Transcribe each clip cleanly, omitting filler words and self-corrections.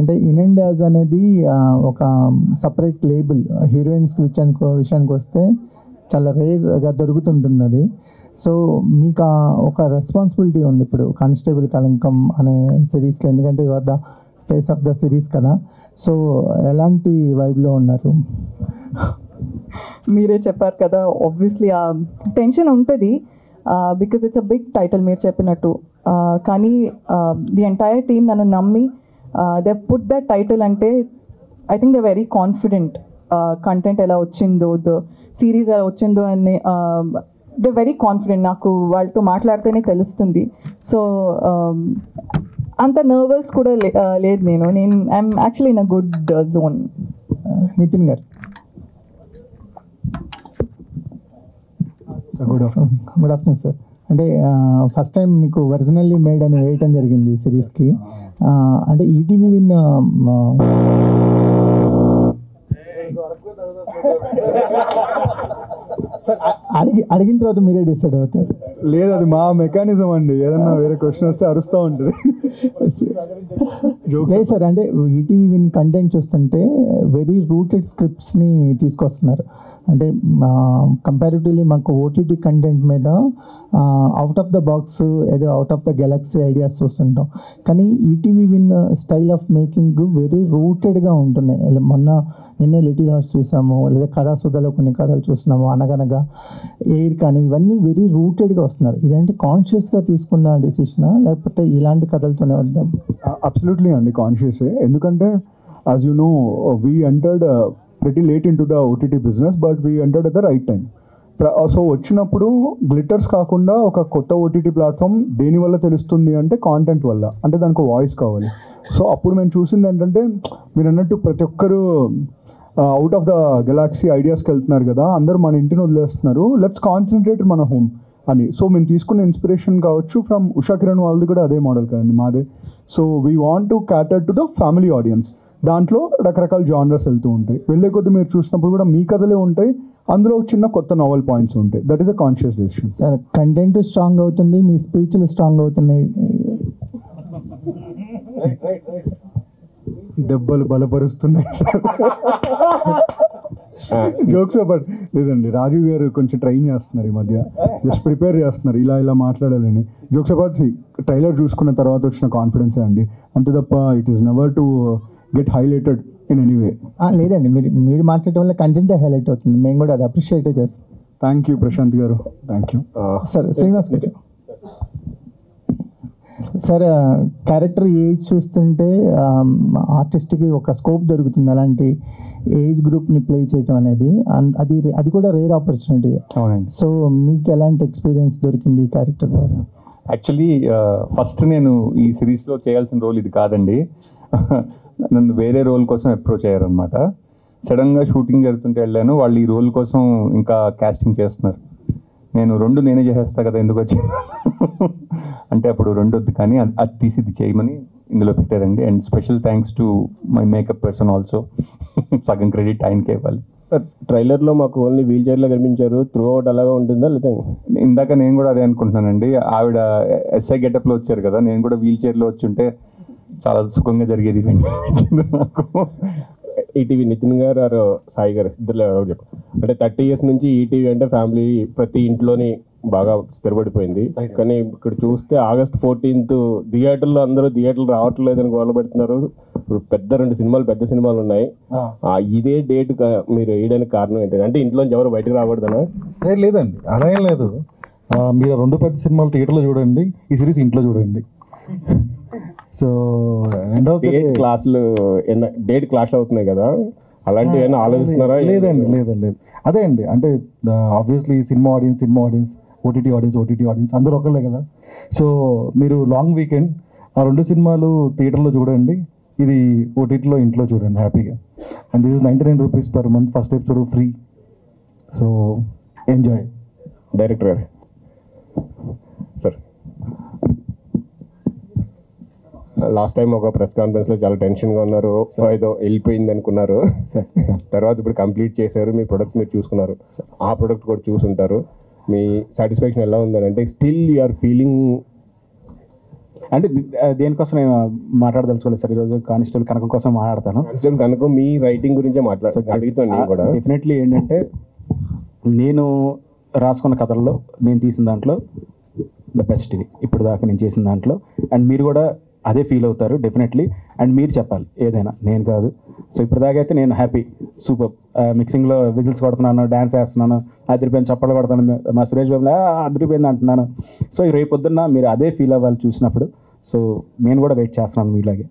అంటే in India's అనేది ఒక సపరేట్ లేబుల్ హీరోయిన్స్ విషయానికి వస్తే చాలా రేర్గా దొరుకుతుంటుంది అది. సో మీకు ఒక రెస్పాన్సిబిలిటీ ఉంది ఇప్పుడు కానిస్టేబుల్ కలంకం అనే సిరీస్లో, ఎందుకంటే your the face of the series కదా. సో ఎలాంటి వైబ్లో ఉన్నారు? మీరే చెప్పారు కదా, ఆబ్వియస్లీ ఆ టెన్షన్ ఉంటుంది because it's a big title మీరు చెప్పినట్టు. కానీ ది ఎంటైర్ టీమ్ నన్ను నమ్మి దే పుట్ దట్ టైటిల్. అంటే I think they very confident content ఎలా వచ్చిందో, ద సిరీస్ ఎలా వచ్చిందో అని దే వెరీ కాన్ఫిడెంట్. నాకు వాళ్ళతో మాట్లాడితేనే తెలుస్తుంది. సో అంత నర్వస్ కూడా లేదు నేను I'm actually in a good zone. Nitin గారు. Good afternoon sir. అంటే ఫస్ట్ టైం మీకు ఒరిజినల్లీ మేడ్ అని వేయటం జరిగింది సిరీస్కి. అంటే ఈటీవీ విన్ అడిగిన తర్వాత మీరే డిసైడ్ అవుతారు. లేదు, అది మా మెకానిజం అండి. ఏదన్నా వేరే క్వశ్చన్ వస్తే అరుస్తూ ఉంటుంది. లేదు సార్, అంటే ఈటీవీ విన్ కంటెంట్ చూస్తుంటే వెరీ రూటెడ్ స్క్రిప్ట్స్ని తీసుకొస్తున్నారు. అంటే కంపారిటివ్లీ మాకు ఓటీటీ కంటెంట్ మీద అవుట్ ఆఫ్ ద బాక్స్ ఏదో out of the galaxy ideas చూస్తుంటాం. కానీ ETV Win style of making very రూటెడ్గా ఉంటున్నాయి. నిన్నే లిటిల్ హార్ట్స్ చూసాము, లేదా కథాసుధలో కొన్ని కథలు చూస్తున్నాము, అనగనగా ఎయిర్ కానీ ఇవన్నీ వెరీ రూటెడ్గా వస్తున్నారు. ఇదేంటి కాన్షియస్గా తీసుకున్న డెసిషనా, లేకపోతే ఇలాంటి కథలతోనే వద్దాం? అబ్సల్యూట్లీ అండి, కాన్షియసే. ఎందుకంటే as you know we entered pretty late into the OTT business, but we entered at the right time. So వచ్చినప్పుడు గ్లిటర్స్ కాకుండా ఒక కొత్త ఓటీటీ ప్లాట్ఫామ్ దేనివల్ల తెలుస్తుంది అంటే కాంటెంట్ వల్ల. అంటే దానికి వాయిస్ కావాలి. సో అప్పుడు మేము చూసింది ఏంటంటే, మీరు అన్నట్టు ప్రతి ఒక్కరు అవుట్ ఆఫ్ ద గెలాక్సీ ఐడియాస్కి వెళ్తున్నారు కదా, అందరూ మన ఇంటిని వదిలేస్తున్నారు, లెట్స్ కాన్సన్ట్రేట్ మన హోమ్ అని. సో మేము తీసుకున్న ఇన్స్పిరేషన్ కావచ్చు ఫ్రమ్ ఉషా కిరణ్ వాళ్ళది కూడా అదే మోడల్ కదండి మాదే. So we want to క్యాటర్ to the family audience. దాంట్లో రకరకాల జానర్స్ వెళ్తూ ఉంటాయి. వెళ్ళే కొద్దీ మీరు చూసినప్పుడు కూడా మీ కథలే ఉంటాయి, అందులో చిన్న కొత్త నావెల్ పాయింట్స్ ఉంటాయి. That is a conscious decision. Sir content strong అవుతుంది, మీ స్పీచ్లు స్ట్రాంగ్ అవుతున్నాయి, దెబ్బలు బలపరుస్తున్నాయి జోక్స్. బట్ లేదండి, రాజీవ్ గారు కొంచెం ట్రైన్ చేస్తున్నారు ఈ మధ్య, జస్ట్ ప్రిపేర్ చేస్తున్నారు ఇలా మాట్లాడాలని. జోక్స్ అబౌట్ ట్రైలర్ చూసుకున్న తర్వాత వచ్చిన కాన్ఫిడెన్సే అండి, అంతే తప్ప it is never to get highlighted in any way. లేదండి, మీరు మాట్లాడటం వల్ల కంటెంటే హైలైట్ అవుతుంది, మేము కూడా అది అప్రిషియేట్ చేస్తాం. థ్యాంక్ యూ ప్రశాంత్ గారు, థ్యాంక్ యూ. సార్ శ్రీనివాస్ గారు. సార్ క్యారెక్టర్ ఏజ్ చూస్తుంటే ఆర్టిస్ట్కి ఒక స్కోప్ దొరుకుతుంది అలాంటి ఏజ్ గ్రూప్ని ప్లే చేయటం అనేది, అది కూడా రేర్ ఆపర్చునిటీ. అవునండి. సో మీకు ఎలాంటి ఎక్స్పీరియన్స్ దొరికింది ఈ క్యారెక్టర్ ద్వారా? యాక్చువల్లీ ఫస్ట్ నేను ఈ సిరీస్లో చేయాల్సిన రోల్ ఇది కాదండి. నన్ను వేరే రోల్ కోసం అప్రోచ్ అయ్యారనమాట. సడన్గా షూటింగ్ జరుగుతుంటే వెళ్ళాను, వాళ్ళు ఈ రోల్ కోసం ఇంకా కాస్టింగ్ చేస్తున్నారు. నేనే చేసేస్తా కదా, ఎందుకు వచ్చి అంటే అప్పుడు రెండు వద్దు, కానీ అది తీసి ఇది చేయమని ఇందులో పెట్టారండి. And special thanks to my makeup person also. సగం క్రెడిట్ ఆయనకే ఇవ్వాలి. సార్ ట్రైలర్లో మాకు ఓన్లీ వీల్ చైర్లో కనిపించారు, త్రూ అవుట్ అలాగే ఉంటుందా లేదా? ఇందాక నేను కూడా అదే అనుకుంటున్నానండి. ఆవిడ ఎస్ఐ గెటప్లో వచ్చారు కదా, నేను కూడా వీల్ చైర్లో వచ్చి ఉంటే చాలా సుఖంగా జరిగేది నాకు. ఈటీవీ నితిన్ గారు ఆర్ సాయి గారు ఇద్దరు చెప్పు. అంటే 30 years నుంచి ఈటీవీ అంటే ఫ్యామిలీ ప్రతి ఇంట్లోని బాగా స్థిరపడిపోయింది. కానీ ఇక్కడ చూస్తే August 14th థియేటర్లో అందరూ థియేటర్లు రావట్లేదని గోల పెడుతున్నారు. ఇప్పుడు పెద్ద సినిమాలు ఉన్నాయి. ఇదే డేట్ మీరు వేయడానికి కారణం ఏంటంటే, అంటే ఇంట్లోంచి ఎవరు బయటకు రాకూడదనా? లేదండి, అలా ఏం లేదు. మీరు 2 పెద్ద సినిమాలు థియేటర్లో చూడండి, ఈ సిరీస్ ఇంట్లో చూడండి. సో డేట్ క్లాష్ అవుతున్నాయి కదా, అలాంటివి ఏమైనా ఆలోచిస్తున్నారా? లేదండి. అదే అండి, అంటే obviously cinema audience, OTT audience అందరూ ఒకళ్ళే కదా. సో మీరు లాంగ్ వీకెండ్ ఆ 2 సినిమాలు థియేటర్లో చూడండి, ఇది ఓటీటీలో ఇంట్లో చూడండి హ్యాపీగా. And this is 99 rupees per month, first episode free. So enjoy. Director గారు సార్, లాస్ట్ టైం ఒక ప్రెస్ కాన్ఫరెన్స్లో చాలా టెన్షన్గా ఉన్నారు, ఏదో వెళ్ళిపోయింది అనుకున్నారు. తర్వాత ఇప్పుడు కంప్లీట్ చేశారు, మీ ప్రొడక్ట్ మీరు చూసుకున్నారు, ఆ ప్రొడక్ట్ కూడా చూసుంటారు. మీ సాటిస్ఫాక్షన్ ఎలా ఉందని? అంటే స్టిల్ యూఆర్ ఫీలింగ్ అంటే దేనికోసం నేను మాట్లాడదలుచుకోలేదు సార్ ఈరోజు కానిస్టేబుల్ కనకం కోసం మాట్లాడతాను. కనుక మీ రైటింగ్ గురించే అడుగుతాను నేను కూడా. డెఫినెట్లీ ఏంటంటే నేను రాసుకున్న కథల్లో నేను తీసిన దాంట్లో ద బెస్ట్ ఇది ఇప్పుడు దాకా నేను చేసిన దాంట్లో. అండ్ మీరు కూడా అదే ఫీల్ అవుతారు డెఫినెట్లీ. అండ్ మీరు చెప్పాలి ఏదైనా, నేను కాదు. సో ఇప్పటిదాకా అయితే నేను హ్యాపీ, సూపర్. మిక్సింగ్లో విజిల్స్ కొడుతున్నాను, డ్యాన్స్ వేస్తున్నాను, అదిరిపోయిన చప్పట్లు కొడుతున్నాను, మా సురేష్ బాబు అదిరిపోయింది అంటున్నాను. సో రేపు పొద్దున్న మీరు అదే ఫీల్ అవ్వాలి చూసినప్పుడు. సో నేను కూడా వెయిట్ చేస్తున్నాను మీలాగే.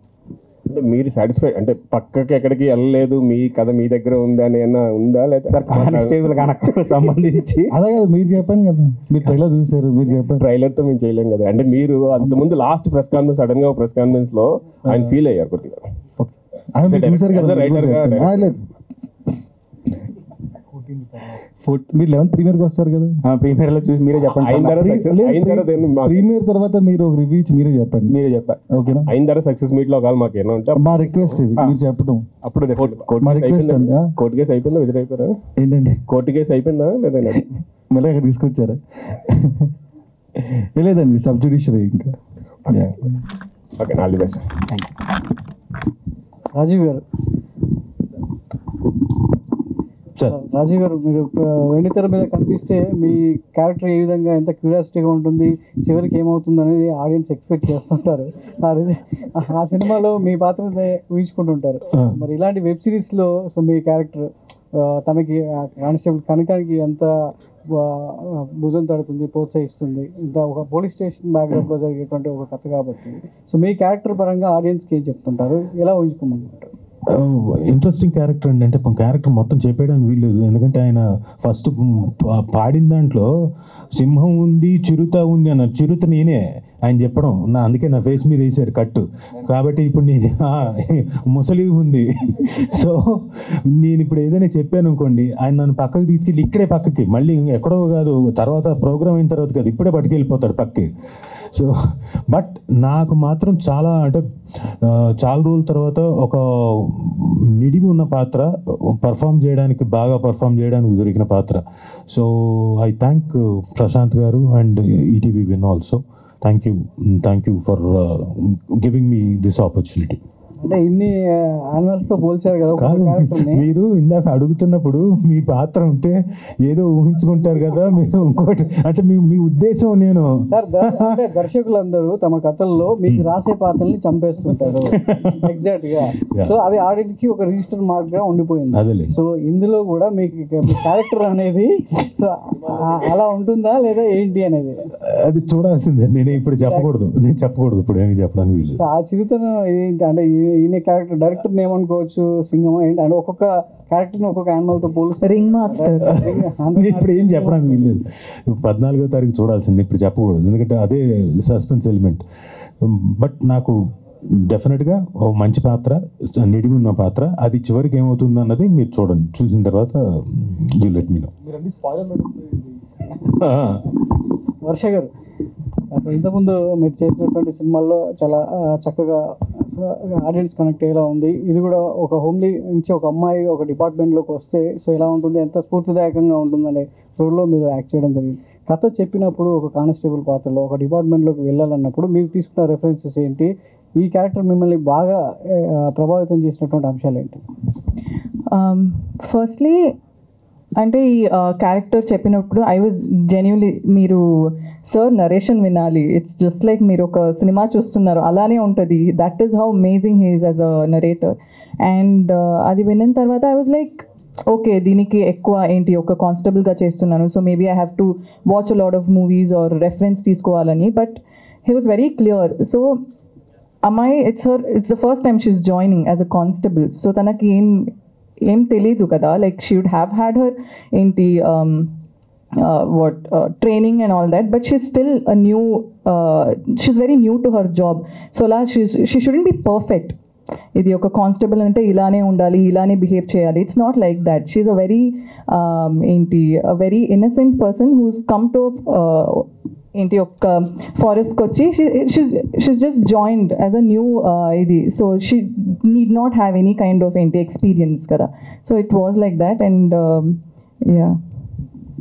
అంటే మీరు సాటిస్ఫైడ్ అంటే పక్కకి ఎక్కడికి వెళ్ళలేదు, మీ కథ మీ దగ్గర ఉందా అని ఏమన్నా ఉందా? లేదా సార్ కానిస్టేబుల్ కనకు సంబంధించి అదే కదా మీరు చెప్పాను కదా, మీరు ట్రైలర్ చూసారు, మీరు చెప్పారు. ట్రైలర్తో మేము చేయలేం కదా. అంటే మీరు అంతకుముందు లాస్ట్ ప్రెస్ కాన్ఫరెన్స్ సడన్ గా ప్రెస్ కాన్ఫరెన్స్ లో ఆయన ఫీల్ అయ్యారు కొద్దిగా. ఆయన మీరు చూసారు కదా, రైటర్ గా లేదు మీరు 11th ప్రీమియర్కి వస్తారు కదా, ప్రీమియర్లో చూసి మీరే చెప్పండి. ప్రీమియర్ తర్వాత మీరు ఒక రివ్యూ ఇచ్చి మీరే చెప్పండి. మీరే చెప్పారు ఓకేనా? అయిన తర్వాత సక్సెస్ మీట్ లో ఒకవేళ మాకు ఏమన్నా ఉంటే మా రిక్వెస్ట్ ఇది మీరు చెప్పడం. అప్పుడు మా రిక్వెస్ట్ అండి. కోర్టు కేసు అయిపోయిందా, విజిట్ అయిపోయారా? ఏంటండి కోర్టు కేసు అయిపోయిందా లేదా? మళ్ళీ అక్కడ తీసుకొచ్చారా? లేదండి, సబ్ జ్యుడిషియరీ ఇంకా. Okay, all the best. Rajiv garu, Rajiv గారు, మీరు వెండితెర మీద కనిపిస్తే మీ క్యారెక్టర్ ఏ విధంగా ఎంత క్యూరియాసిటీగా ఉంటుంది, చివరికి ఏమవుతుంది అనేది ఆడియన్స్ ఎక్స్పెక్ట్ చేస్తుంటారు. ఆ సినిమాలో మీ పాత్ర ఊహించుకుంటుంటారు. మరి ఇలాంటి వెబ్ సిరీస్లో సో మీ క్యారెక్టర్ తనకి కానిస్టేబుల్ కనకానికి ఎంత భుజం తడుతుంది, ప్రోత్సహిస్తుంది, ఇంత ఒక పోలీస్ స్టేషన్ బ్యాక్గ్రౌండ్లో జరిగేటువంటి ఒక కథ కాబట్టి సో మీ క్యారెక్టర్ పరంగా ఆడియన్స్కి ఏం చెప్తుంటారు, ఎలా ఊహించుకోమంటారు? ఇంట్రెస్టింగ్ క్యారెక్టర్ అండి. అంటే క్యారెక్టర్ మొత్తం చెప్పేయడానికి వీల్లేదు, ఎందుకంటే ఆయన ఫస్ట్ పాడిన దాంట్లో సింహం ఉంది, చిరుత ఉంది అన్నారు. చిరుత నేనే ఆయన చెప్పడం, అందుకే నా ఫేస్ మీద వేసారు కట్టు. కాబట్టి ఇప్పుడు నేను ముసలి ఉంది. సో నేను ఇప్పుడు ఏదైనా చెప్పాను అనుకోండి, ఆయన నన్ను పక్కకి తీసుకెళ్ళి ఇక్కడే పక్కకి, మళ్ళీ ఎక్కడో కాదు, తర్వాత ప్రోగ్రామ్ అయిన తర్వాత కాదు, ఇప్పుడే పట్టుకెళ్ళిపోతాడు పక్కకి. సో బట్ నాకు మాత్రం చాలా అంటే చాలా రోజుల తర్వాత ఒక నిడివి ఉన్న పాత్ర, బాగా పర్ఫామ్ చేయడానికి దొరికిన పాత్ర. సో ఐ థ్యాంక్ ప్రశాంత్ గారు and ETV win also. Thank you for giving me this opportunity. అంటే ఇన్ని యానిమల్స్తో పోల్చారు కదా క్యారెక్టర్ని. మీరు ఇందాక అడుగుతున్నప్పుడు మీ పాత్ర ఉంటే ఏదో ఊహించుకుంటారు కదా మీరు, ఇంకోటి అంటే మీ ఉద్దేశం నేను సార్ అంటే దర్శకులందరూ తమ కథల్లో మీకు రాసే పాత్రల్ని చంపేస్తుంటారు ఎగ్జాక్ట్ గా. సో అది ఆడియన్స్ కి ఒక రిజిస్టర్ మార్క్ గా ఉండిపోయింది. అదేలే. సో ఇందులో కూడా మీకు క్యారెక్టర్ అనేది సో అలా ఉంటుందా లేదా ఏంటి అనేది అది చూడాల్సిందే. నేను ఇప్పుడు చెప్పకూడదు ఇప్పుడు ఏమి చెప్పడానికి వీలు. సో ఆ చిరుతను ఏంటి అంటే ఈయన క్యారెక్టర్ డైరెక్టర్ ఏమనుకోవచ్చు, సింగం ఏంటి అంటే ఒక్కొక్క క్యారెక్టర్ని ఒక్కొక్క యానిమల్తో పోలిస్తే రింగ్ మాస్టర్ ఇప్పుడు ఏం చెప్పడానికి వీల్లేదు. 14వ తారీఖు చూడాల్సింది, ఇప్పుడు చెప్పకూడదు, ఎందుకంటే అదే సస్పెన్స్ ఎలిమెంట్. బట్ నాకు డెఫినెట్గా ఓ మంచి పాత్ర, నిడివి ఉన్న పాత్ర, అది చివరికి ఏమవుతుంది అన్నది మీరు చూడండి, చూసిన తర్వాత యూ లెట్ మీ నో. వర్ష గారు, అసలు ఇంతకుముందు మీరు చేసినటువంటి సినిమాల్లో చాలా చక్కగా ఆడియన్స్ కనెక్ట్ అయ్యేలా ఉంది. ఇది కూడా ఒక హోమ్లీ నుంచి ఒక అమ్మాయి ఒక డిపార్ట్మెంట్లోకి వస్తే సో ఎలా ఉంటుంది, ఎంత స్ఫూర్తిదాయకంగా ఉంటుందనే రోల్లో మీరు యాక్ట్ చేయడం జరిగింది. కథ చెప్పినప్పుడు ఒక కానిస్టేబుల్ పాత్రలో ఒక డిపార్ట్మెంట్లోకి వెళ్ళాలన్నప్పుడు మీరు తీసుకున్న రెఫరెన్సెస్ ఏంటి, ఈ క్యారెక్టర్ మిమ్మల్ని బాగా ప్రభావితం చేసినటువంటి అంశాలు ఏంటి? ఫస్ట్లీ అంటే ఈ క్యారెక్టర్ చెప్పినప్పుడు ఐ వాజ్ జెన్యున్లీ, మీరు సార్ నరేషన్ వినాలి, ఇట్స్ జస్ట్ లైక్ మీరు ఒక సినిమా చూస్తున్నారు అలానే ఉంటుంది. That is how amazing he is as a narrator. And అది విన్న తర్వాత ఐ వాజ్ లైక్ ఓకే, దీనికి ఎక్కువ ఏంటి ఒక కానిస్టేబుల్గా చేస్తున్నాను, so maybe I have to watch a lot of movies or reference తీసుకోవాలని. But he was very clear. So అమ్మాయి it's the first time she's joining as a constable. So తనకి ఏం తెలీదు కదా, like she would have had her ఏంటి training and all that, but she's still she's very new to her job. So she shouldn't be perfect. ఇది ఒక constable అంటే ఇలానే ఉండాలి, ఇలానే బిహేవ్ చేయాలి. It's not like that. She's a very very innocent person who's come to ఒక ఫారెస్ట్కి వచ్చి she's just joined as a new ఇది. So she need not have any kind of experience కదా. So it was like that. And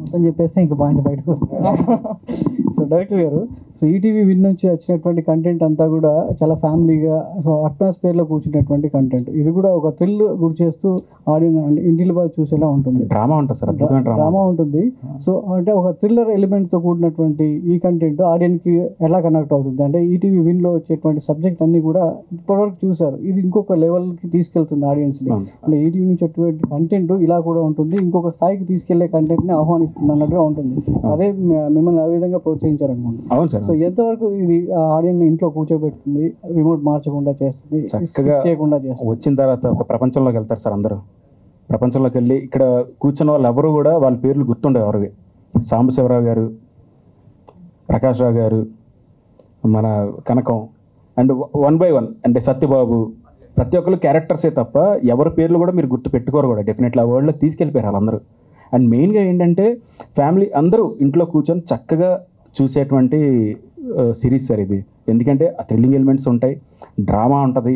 మొత్తం చెప్పేస్తే ఇంకా points బయటకు వస్తాయి. సో డైరెక్టర్ గారు, సో ఈటీవీ విన్ నుంచి వచ్చినటువంటి కంటెంట్ అంతా కూడా చాలా ఫ్యామిలీగా, సో అట్మాస్ఫియర్లో కూర్చున్నటువంటి కంటెంట్. ఇది కూడా ఒక థ్రిల్ గురి చేస్తూ ఆడియన్స్ ఇంటిలో బాగా చూసేలా ఉంటుంది. డ్రామా ఉంటుంది సార్, అద్భుతమైన డ్రామా ఉంటుంది. సో అంటే ఒక థ్రిల్లర్ ఎలిమెంట్తో కూడినటువంటి ఈ కంటెంట్ ఆడియన్కి ఎలా కనెక్ట్ అవుతుంది అంటే ఈటీవీ విన్లో వచ్చేటువంటి సబ్జెక్ట్ అన్ని కూడా ఇప్పటివరకు చూసారు. ఇది ఇంకొక లెవెల్కి తీసుకెళ్తుంది ఆడియన్స్ని. అంటే ఈటీవీ నుంచి వచ్చేటువంటి కంటెంట్ ఇలా కూడా ఉంటుంది, ఇంకొక స్థాయికి తీసుకెళ్లే కంటెంట్ని ఆహ్వానిస్తుంది అన్నట్టుగా ఉంటుంది. అదే మిమ్మల్ని ఆ విధంగా ప్రోత్సహించారనుకుంటున్నాను. అవును సార్. సో ఎంతవరకు ఇది ఆడియన్స్ ఇంట్లో కూర్చోబెడుతుంది, రిమోట్ మార్చకుండా చేస్తుంది, చక్కగా చేయకుండా చేస్తుంది? వచ్చిన తర్వాత ఒక ప్రపంచంలోకి వెళ్తారు సార్ అందరూ. ప్రపంచంలోకి వెళ్ళి ఇక్కడ కూర్చున్న వాళ్ళు ఎవరు కూడా వాళ్ళ పేర్లు గుర్తుండవు ఎవరివి. సాంబశివరావు గారు, ప్రకాష్ రావు గారు, మన కనకం, అండ్ 1 by 1 అంటే సత్యబాబు, ప్రతి ఒక్కరు క్యారెక్టర్సే తప్ప ఎవరి పేర్లు కూడా మీరు గుర్తు పెట్టుకోరు కూడా. డెఫినెట్లీ ఆ వరల్డ్లోకి తీసుకెళ్ళిపోయారు వాళ్ళందరూ. అండ్ మెయిన్గా ఏంటంటే ఫ్యామిలీ అందరూ ఇంట్లో కూర్చొని చక్కగా చూసేటువంటి సిరీస్ సార్ ఇది. ఎందుకంటే ఆ థ్రిల్లింగ్ ఎలిమెంట్స్ ఉంటాయి, డ్రామా ఉంటుంది.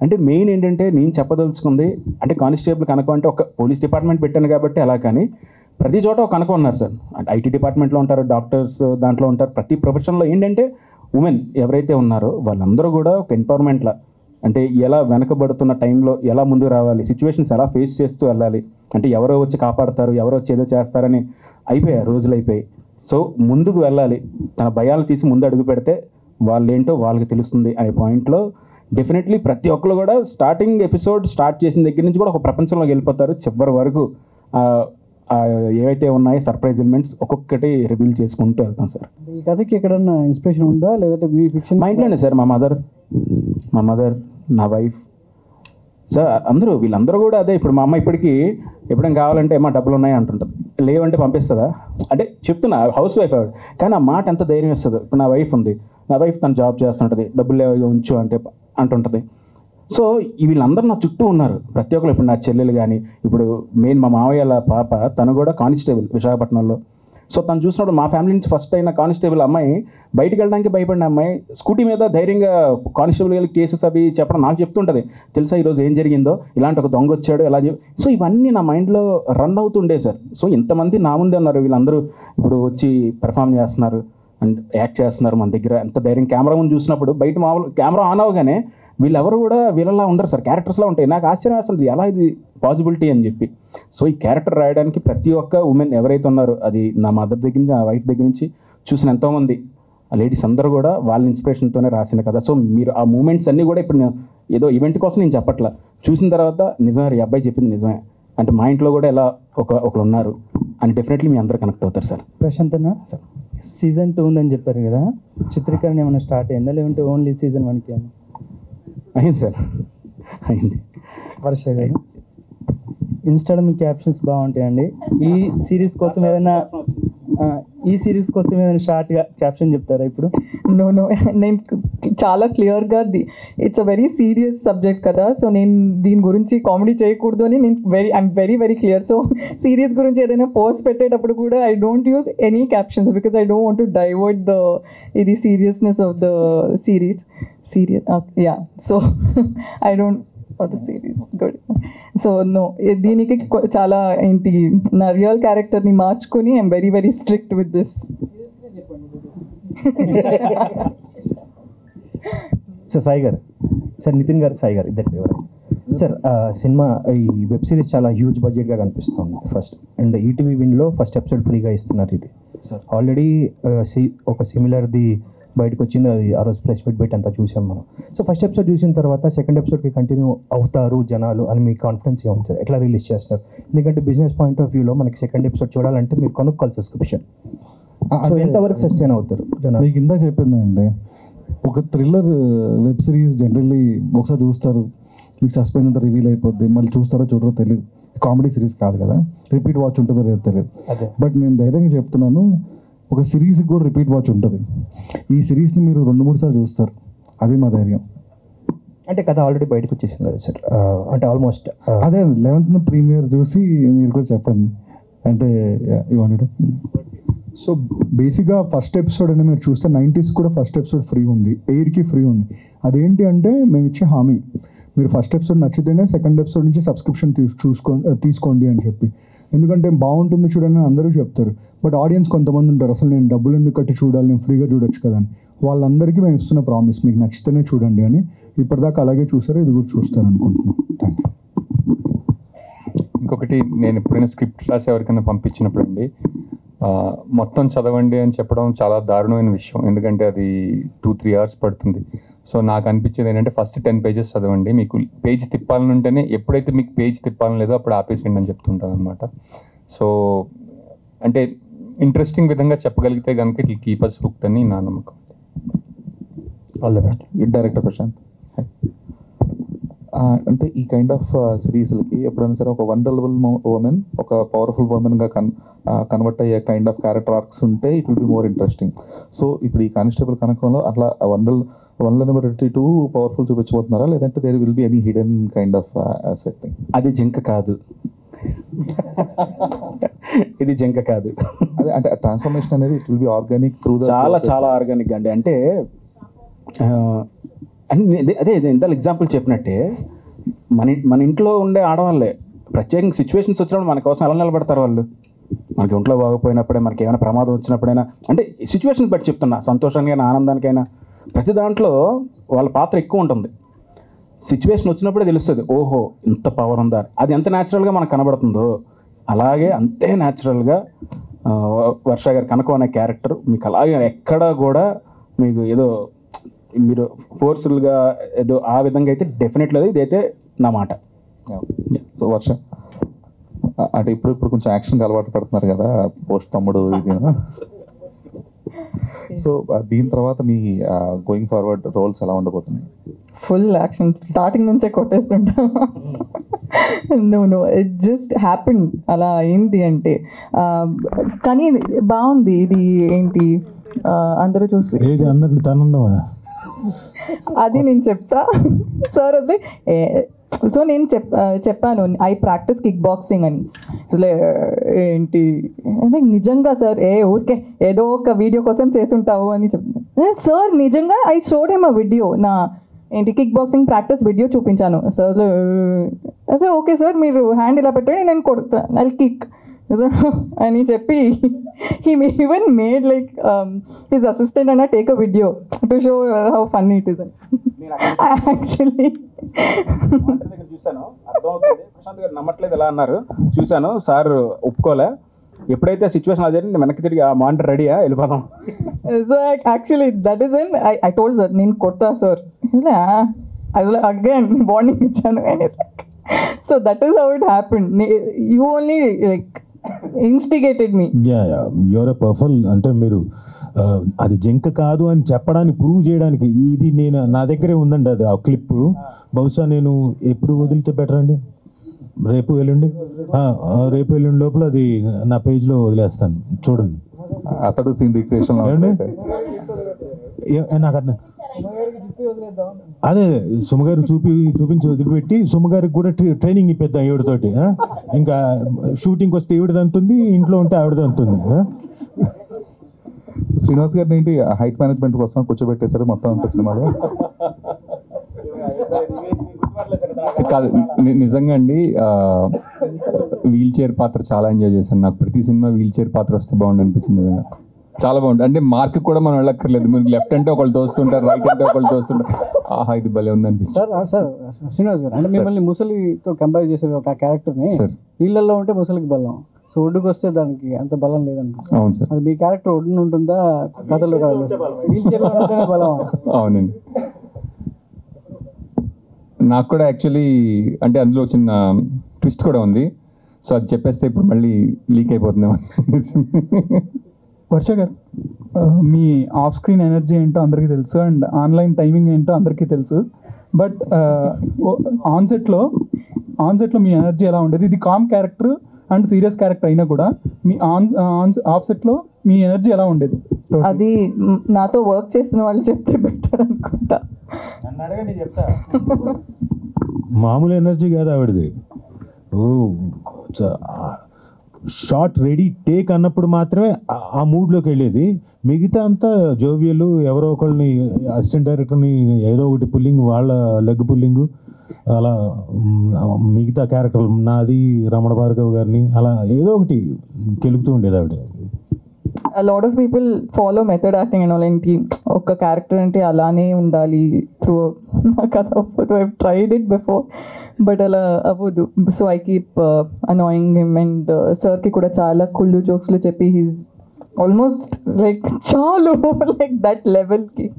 అంటే మెయిన్ ఏంటంటే నేను చెప్పదలుచుకుంది అంటే కానిస్టేబుల్ కనకం అంటే ఒక పోలీస్ డిపార్ట్మెంట్ పెట్టాను కాబట్టి అలా, కానీ ప్రతి చోట ఒక కనకం ఉన్నారు సార్. అంటే ఐటీ డిపార్ట్మెంట్లో ఉంటారు, డాక్టర్స్ దాంట్లో ఉంటారు. ప్రతి ప్రొఫెషన్లో ఏంటంటే ఉమెన్ ఎవరైతే ఉన్నారో వాళ్ళందరూ కూడా ఒక ఎంపవర్మెంట్లా, అంటే ఎలా వెనకబడుతున్న టైంలో ఎలా ముందుకు రావాలి, సిచ్యువేషన్స్ ఎలా ఫేస్ చేస్తూ వెళ్ళాలి, అంటే ఎవరో వచ్చి కాపాడతారు, ఎవరో వచ్చి ఏదో చేస్తారని అయిపోయాయి రోజులు అయిపోయి. సో ముందుకు వెళ్ళాలి, తన భయాలు తీసి ముందు అడుగు పెడితే వాళ్ళేంటో వాళ్ళకి తెలుస్తుంది అనే పాయింట్లో డెఫినెట్లీ ప్రతి ఒక్కరు కూడా స్టార్టింగ్ ఎపిసోడ్ స్టార్ట్ చేసిన దగ్గర నుంచి కూడా ఒక ప్రపంచంలోకి వెళ్ళిపోతారు. చివరి వరకు ఏవైతే ఉన్నాయో సర్ప్రైజ్ ఎలిమెంట్స్ ఒక్కొక్కటి రివీల్ చేసుకుంటూ వెళ్తాం సార్. ఈ కథకి ఎక్కడన్నా ఇన్స్పిరేషన్ ఉందా లేదంటే మీ ఫిక్షన్? మా ఇంట్లోనే సార్, మా మదర్, నా వైఫ్ సార్, అందరూ వీళ్ళందరూ కూడా అదే. ఇప్పుడు మా అమ్మ ఇప్పటికీ ఎప్పుడైనా కావాలంటే మా డబ్బులు ఉన్నాయి అంటుంటుంది, లేవంటే పంపిస్తుందా అంటే చెప్తున్నా, హౌస్ వైఫ్ ఆవిడ, కానీ ఆ మాట ఎంత ధైర్యం ఇస్తుంది. ఇప్పుడు నా వైఫ్ ఉంది, నా వైఫ్ తను జాబ్ చేస్తుంటుంది, డబ్బులు ఉంచు అంటే అంటుంటుంది. సో వీళ్ళందరూ నా చుట్టూ ఉన్నారు ప్రతి ఒక్కరు. ఇప్పుడు నా చెల్లెలు కానీ, ఇప్పుడు మెయిన్ మా మావయ్యల పాప తను కూడా కానిస్టేబుల్ విశాఖపట్నంలో. సో తను చూసినప్పుడు మా ఫ్యామిలీ నుంచి ఫస్ట్ అయిన కానిస్టేబుల్ అమ్మాయి, బయటికి వెళ్ళడానికి భయపడిన అమ్మాయి స్కూటీ మీద ధైర్యంగా కానిస్టేబుల్ వెళ్ళి కేసెస్ అవి చెప్పడం నాకు చెప్తుంటుంది. తెలుసా ఈరోజు ఏం జరిగిందో, ఇలాంటి ఒక దొంగ వచ్చాడు ఎలా. సో ఇవన్నీ నా మైండ్లో రన్ అవుతుండే సార్. సో ఇంతమంది నా ముందే ఉన్నారు, వీళ్ళందరూ ఇప్పుడు వచ్చి పెర్ఫామ్ చేస్తున్నారు అండ్ యాక్ట్ చేస్తున్నారు మన దగ్గర. ఎంత ధైర్యం కెమెరా ముందు చూసినప్పుడు, బయట మామూలు కెమెరా ఆన్ అవగానే వీళ్ళెవరు కూడా వీళ్ళలా ఉండరు సార్, క్యారెక్టర్స్లా ఉంటాయి. నాకు ఆశ్చర్యం వేస్తుంది ఎలా ఇది పాసిబిలిటీ అని చెప్పి. సో ఈ క్యారెక్టర్ రాయడానికి ప్రతి ఒక్క ఉమెన్ ఎవరైతే ఉన్నారో, అది నా మదర్ దగ్గర నుంచి, నా వైఫ్ దగ్గర నుంచి చూసిన ఎంతోమంది ఆ లేడీస్ అందరూ కూడా వాళ్ళ ఇన్స్పిరేషన్తోనే రాసిన కదా. సో మీరు ఆ మూమెంట్స్ అన్నీ కూడా ఇప్పుడు నేను ఏదో ఈవెంట్ కోసం నేను చెప్పట్లా, చూసిన తర్వాత నిజమే ఈ అబ్బాయి చెప్పింది నిజమే, అంటే మా ఇంట్లో కూడా ఎలా ఒకరు ఉన్నారు అని డెఫినెట్లీ మీ అందరూ కనెక్ట్ అవుతారు సార్. ప్రశాంత్ అన్న, సీజన్ 2 ఉందని చెప్పారు కదా, చిత్రీకరణ ఏమైనా స్టార్ట్ అయిందా లేదంటే ఓన్లీ సీజన్ 1కి? అయింది సార్, అయింది. వర్ష గారు, ఇన్స్టాలో మీ క్యాప్షన్స్ బాగుంటాయండి. ఈ సిరీస్ కోసం ఏదైనా షార్ట్గా క్యాప్షన్ చెప్తారా ఇప్పుడు? నో నేను చాలా క్లియర్గా it's a very serious subject కదా, సో నేను దీని గురించి కామెడీ చేయకూడదు అని నేను I'm very clear. So serious గురించి ఏదైనా పోస్ట్ పెట్టేటప్పుడు కూడా I don't use any captions because I don't want to divert ఇది seriousness of the series. So I don't the series good. So no, దీనికి చాలా ఏంటి నా రియల్ క్యారెక్టర్ని మార్చుకొని I'm very strict with this. So Sai garu, sir Nithin garu, Sai garu ఇద్దరు ఎవరు sir? Cinema ఈ వెబ్ సిరీస్ చాలా హ్యూజ్ బడ్జెట్గా కనిపిస్తుంది ఫస్ట్, అండ్ ఈటీవీ విన్లో ఫస్ట్ ఎపిసోడ్ ఫ్రీగా ఇస్తున్నారు. ఇది సార్ ఆల్రెడీ ఒక సిమిలర్ది బయటకు వచ్చింది, అది ఆ రోజు ప్రెస్ మీట్ పెట్టి అంతా చూసాం మనం. సో ఫస్ట్ ఎపిసోడ్ చూసిన తర్వాత సెకండ్ ఎపిసోడ్కి కంటిన్యూ అవుతారు జనాలు అని మీ కాన్ఫిడెన్స్ ఏముంది సార్? ఎట్లా రిలీజ్ చేస్తారు? ఎందుకంటే బిజినెస్ పాయింట్ ఆఫ్ వ్యూలో మనకి సెకండ్ ఎపిసోడ్ చూడాలంటే మీరు కొనుక్కోవాలి సబ్స్క్రిప్షన్. సో ఎంతవరకు సస్టైన్ అవుతారు జనాలు? మీకు ఇందా చెప్పిందండి, ఒక థ్రిల్లర్ వెబ్ సిరీస్ జనరల్లీ ఒకసారి చూస్తారు, మీకు సస్పెన్స్ అంతా రివీల్ అయిపోద్ది, మళ్ళీ చూస్తారో చూడరో తెలియదు. కామెడీ సిరీస్ కాదు కదా, రిపీట్ వాచ్ ఉంటుందో లేదో తెలియదు. బట్ నేను ధైర్యంగా చెప్తున్నాను, ఒక సిరీస్కి కూడా రిపీట్ వాచ్ ఉంటుంది. ఈ సిరీస్ని మీరు 2-3 సార్లు చూస్తారు, అది మా ధైర్యం. అంటే కథ ఆల్రెడీ బయటకు వచ్చేసింది కదా సార్, అంటే ఆల్మోస్ట్ అదే 11th ప్రీమియర్ చూసి మీరు కూడా చెప్పండి అంటే ఇవ్వండి. సో బేసిక్గా ఫస్ట్ ఎపిసోడ్ అని మీరు చూస్తే 90s కూడా ఫస్ట్ ఎపిసోడ్ ఫ్రీ ఉంది, ఎయిర్కి ఫ్రీ ఉంది. అదేంటి అంటే మేము ఇచ్చే హామీ, మీరు ఫస్ట్ ఎపిసోడ్ నచ్చితేనే సెకండ్ ఎపిసోడ్ నుంచి సబ్స్క్రిప్షన్ తీసుకోండి అని చెప్పి. ఎందుకంటే బాగుంటుంది చూడండి అని అందరూ చెప్తారు, బట్ ఆడియన్స్ కొంతమంది ఉంటారు అసలు నేను డబ్బులు ఎందుకు కట్టి చూడాలి, నేను ఫ్రీగా చూడొచ్చు కదా అని. వాళ్ళందరికీ మేము ఇస్తున్న ప్రామిస్, మీకు నచ్చితేనే చూడండి అని. ఇప్పటిదాకా అలాగే చూసారు, ఇది కూడా చూస్తారు అనుకుంటున్నాం. Thank you. ఇంకొకటి, నేను ఎప్పుడైనా స్క్రిప్ట్ రాసి ఎవరికైనా పంపించినప్పుడు అండి, మొత్తం చదవండి అని చెప్పడం చాలా దారుణమైన విషయం, ఎందుకంటే అది 2-3 hours పడుతుంది. సో నాకు అనిపించేది ఏంటంటే ఫస్ట్ 10 pages చదవండి, మీకు పేజ్ తిప్పాలని ఉంటేనే, ఎప్పుడైతే మీకు పేజ్ తిప్పాలని లేదో అప్పుడు ఆపేసేయండి అని చెప్తుంటాను అనమాట. సో అంటే ఇంట్రెస్టింగ్ విధంగా చెప్పగలిగితే కనుక it will keep us hooked అని నా నమ్మకం. All the best. Director Prashanth, అంటే ఈ కైండ్ ఆఫ్ సిరీస్లకి ఎప్పుడైనా సరే ఒక వల్నరబుల్ ఉమెన్ ఒక పవర్ఫుల్ ఉమెన్గా కన్వర్ట్ అయ్యే కైండ్ ఆఫ్ క్యారెక్టర్ ఆర్క్స్ ఉంటే it will be more interesting. So ఇప్పుడు ఈ కానిస్టేబుల్ కనకంలో అట్లా వల్నరబిలిటీ టు పవర్ఫుల్ చూపించబోతున్నారా, లేదంటే there will be any hidden kind of setting? అది జింక కాదు, ఇది జింక కాదు. అదే అంటే ట్రాన్స్ఫర్మేషన్ అనేది it will B organic through the చాలా ఆర్గానిక్ అండి. అంటే అదే ఇంత ఎగ్జాంపుల్ చెప్పినట్టే మన ఇంట్లో ఉండే ఆడవాళ్ళే ప్రత్యేకంగా సిచ్యువేషన్స్ వచ్చినప్పుడు మన కోసం ఎలా నిలబడతారు వాళ్ళు. మనకి ఒంట్లో బాగోపోయినప్పుడే, మనకి ఏమైనా ప్రమాదం వచ్చినప్పుడైనా, అంటే సిచ్యువేషన్స్ బట్టి చెప్తున్నా, సంతోషానికైనా ఆనందానికైనా ప్రతి దాంట్లో వాళ్ళ పాత్ర ఎక్కువ ఉంటుంది. సిచ్యువేషన్ వచ్చినప్పుడే తెలుస్తుంది, ఓహో ఇంత పవర్ ఉందా. అది ఎంత న్యాచురల్గా మనకు కనబడుతుందో అలాగే అంతే న్యాచురల్గా వర్ష గారు కనకం అనే క్యారెక్టర్ మీకు అలాగే ఎక్కడా కూడా మీకు ఏదో మీరు ఫోర్స్ఫుల్గా ఏదో ఆ విధంగా అయితే డెఫినెట్లీ ఇదైతే నా మాట. సో వర్ష అంటే ఇప్పుడు కొంచెం యాక్షన్కి అలవాటు పడుతున్నారు కదా, పోస్ట్ తమ్ముడు ఇది. సో దీని తర్వాత మీ గోయింగ్ ఫార్వర్డ్ రోల్స్ ఎలా ఉండబోతున్నాయి? ఫుల్ యాక్షన్, స్టార్టింగ్ నుంచే కొట్టేస్తుంటా. నో ఇట్ జస్ట్ హ్యాపెన్, అలా ఏంటి అంటే. కానీ బాగుంది ఇది. ఏంటి అందరూ చూసి అందరిని తనుండవా అది నేను చెప్తా సార్. అది సో నేను చెప్పాను ఐ ప్రాక్టీస్ కిక్ బాక్సింగ్ అని. అసలు ఏంటి నిజంగా సార్ ఊరికే ఏదో ఒక వీడియో కోసం చేస్తుంటావు అని చెప్తాను సార్. నిజంగా I showed him a video, నా ఏంటి కిక్ బాక్సింగ్ ప్రాక్టీస్ వీడియో చూపించాను సార్. అసలు ఓకే సార్ మీరు హ్యాండ్ ఇలా పెట్టండి నేను కొడతాను, ఐ కిక్ అని చెప్పి he even made like his assistant and take a video to show how funny it is. Actually చూసాను, అర్థమవుతుంది. ప్రశాంత్ గారు నమ్మట్లేదు ఎలా అన్నారు చూశాను, సార్ ఒప్పుకోలే. ఎప్పుడైతే సిచ్యువేషన్ అదే వెనక్కి తిరిగి ఆ మానిటర్ రెడీయా వెళ్ళిపోదాం. So actually that is when I told sir నేను కొడతా sir. I was like again warning ఇచ్చాను. So that is how it happened. You only like instigated me. Your a powerful అంటే మీరు అది జింక కాదు అని చెప్పడానికి ప్రూవ్ చేయడానికి ఇది నేను నా దగ్గరే ఉందండి అది ఆ క్లిప్. బహుశా నేను ఎప్పుడు వదిలితే బెటర్ అండి, రేపు ఎల్లుండి లోపల అది నా పేజ్లో వదిలేస్తాను చూడండి. అతడు సీన్ రిక్రియేషన్ నాకు అర్థం అదే సుమగారు చూపించి వదిలిపెట్టి సుమగారికి కూడా ట్రైనింగ్ ఇప్పిద్దాం ఈవిడతోటి. ఇంకా షూటింగ్కి వస్తే ఈవిడది అంతుంది, ఇంట్లో ఉంటే ఆవిడది అంతుంది. శ్రీనివాస్ గారిని ఏంటి హైట్ మేనేజ్మెంట్ కోసం కూర్చోబెట్టేశారు మొత్తం అంత సినిమాలో? కాదు నిజంగా అండి, వీల్ చైర్ పాత్ర చాలా ఎంజాయ్ చేశాను. నాకు ప్రతి సినిమా వీల్ చైర్ పాత్ర వస్తే బాగుంది అనిపించింది. చాలా బాగుంటుంది. అంటే మార్క్ కూడా మనం వెళ్ళక్కర్లేదు, మీరు లెఫ్ట్ అంటే ఒకళ్ళు తోస్తుంటారు, రైట్ అంటే ఒకళ్ళు తోస్తుంటారు. ఆహా ఇది భలే ఉంది అనిపించింది. సార్ శ్రీనివాస్ గారు అంటే మిమ్మల్ని ముసలితో కంపేర్ చేసే ఒక క్యారెక్టర్ని నీళ్ళల్లో ఉంటే ముసలికి బలం, సో ఒడ్డుకు వస్తే దానికి అంత బలం లేదండి. అవును సార్. అది మీ క్యారెక్టర్ ఒడ్డున ఉంటుందా కథలో కాదు, వీల్ చైర్లో ఉంటేనే బలం? అవునండి. నాకు కూడా యాక్చువల్లీ అంటే అందులో చిన్న ట్విస్ట్ కూడా ఉంది. సో అది చెప్పేస్తే ఇప్పుడు మళ్ళీ లీక్ అయిపోతుందేమో. వర్ష గారు మీ ఆఫ్ స్క్రీన్ ఎనర్జీ ఏంటో అందరికీ తెలుసు అండ్ ఆన్లైన్ టైమింగ్ ఏంటో అందరికీ తెలుసు. బట్ ఆన్సెట్లో మీ ఎనర్జీ ఎలా ఉండేది? ఇది calm character and serious character అయినా కూడా మీ ఆఫ్ సెట్లో మీ ఎనర్జీ ఎలా ఉండేది? అది నాతో వర్క్ చేసిన వాళ్ళు చెప్తే బెటర్ అనుకుంటా. మామూలు ఎనర్జీ కాదు ఆవిడది. షార్ట్ రెడీ టేక్ అన్నప్పుడు మాత్రమే ఆ మూడ్లోకి వెళ్ళేది. మిగతా అంతా జోవియలు, ఎవరో ఒకళ్ళని అసిస్టెంట్ డైరెక్టర్ని ఏదో ఒకటి పుల్లింగ్, వాళ్ళ లెగ్ పుల్లింగ్, అలా మిగతా క్యారెక్టర్లు నాది రమణ భార్గవ్ గారిని అలా ఏదో ఒకటి కెలుగుతూ ఉండేది ఆవిడ. A lot of people follow method acting and all, and ఒక క్యారెక్టర్ అంటే అలానే ఉండాలి త్రూ. నాకు అది అవ్వదు. I tried it before but అలా అవ్వదు. So I keep annoying him. And సార్కి కూడా చాలా కుళ్ళు జోక్స్లు చెప్పి హీస్ ఆల్మోస్ట్ లైక్ చాలు లైక్ దట్ లెవెల్కి